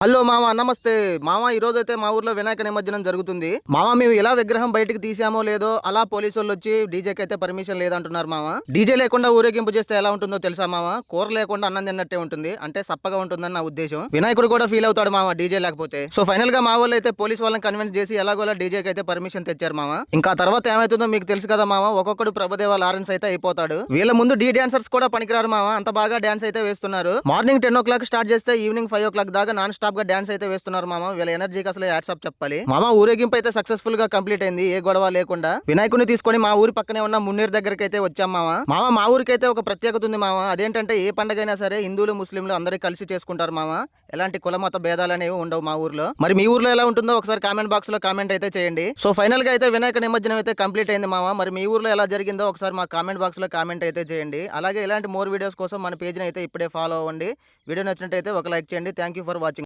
Hello మామ, నమస్తే మామ. ఈ రోజు అయితే మా ఊర్లో వినాయక నిమజ్జనం జరుగుతుంది మామ. మేము ఇలా విగ్రహం బయటకు తీసామో లేదో అలా పోలీసు వాళ్ళు వచ్చి డీజేకి అయితే పర్మిషన్ లేదంటున్నారు మామ. డీజే లేకుండా ఊరేగింపు చేస్తే ఎలా ఉంటుందో తెలుసా మామ? కూర లేకుండా అన్నం తిన్నట్టే ఉంటుంది, అంటే సప్పగా ఉంటుందని నా ఉద్దేశం. వినాయకుడు కూడా ఫీల్ అవుతాడు మామ డీజే లేకపోతే. సో ఫైనల్ గా మా వాళ్ళు అయితే పోలీసు వాళ్ళని కన్విన్స్ చేసి ఎలాగోలా డీజేకి అయితే పర్మిషన్ తెచ్చారు మామ. ఇంకా తర్వాత ఏమైతుందో మీకు తెలుసు కదా మామ. ఒక్కొక్కడు ప్రభుదేవ లారెన్స్ అయితే అయిపోతాడు. వీళ్ళ ముందు డీ డాన్సర్స్ కూడా పనికిరారు మామ, అంత బాగా డాన్స్ అయితే వేస్తున్నారు. మార్నింగ్ 10 o'clock స్టార్ట్ చేస్తే ఈవినింగ్ 5 o'clock దాకా నాన్ స్టాప్ గా డాన్స్ అయితే వేస్తున్నారు మామ. వీళ్ళ ఎనర్జీకి అసలు హ్యాట్సాప్ చెప్పాలి మామ. ఊరేగింపు అయితే సక్సెస్ఫుల్ గా కంప్లీట్ అయింది, ఏ గొడవ లేకుండా. వినాయకుడిని తీసుకొని మా ఊరి పక్కనే ఉన్న మున్నీర్ దగ్గరికి అయితే వచ్చాం మామ. మా ఊరికి అయితే ఒక ప్రత్యేకత ఉంది మామ. అదేంటంటే ఏ పండుగైనా సరే హిందువులు ముస్లింలు అందరూ కలిసి చేసుకుంటారు మామ. ఎలాంటి కుల మత భేదాలు అనేవి ఉండవు మా ఊర్లో. మరి మీ ఊర్లో ఎలా ఉంటుందో ఒకసారి కామెంట్ బాక్స్ లో కామెంట్ అయితే చేయండి. సో ఫైనల్ గా అయితే వినాయక నిమజ్జనం అయితే కంప్లీట్ అయింది మామ. మరి మీ ఊర్లో ఎలా జరిగిందో ఒకసారి మా కామెంట్ బాక్స్ లో కామెంట్ అయితే చేయండి. అలాగే ఇలాంటి మోర్ వీడియోస్ కోసం మన పేజ్ ని అయితే ఇప్పుడే ఫాలో అవ్వండి. వీడియో నచ్చినట్టయితే ఒక లైక్ చేయండి. Thank you for watching.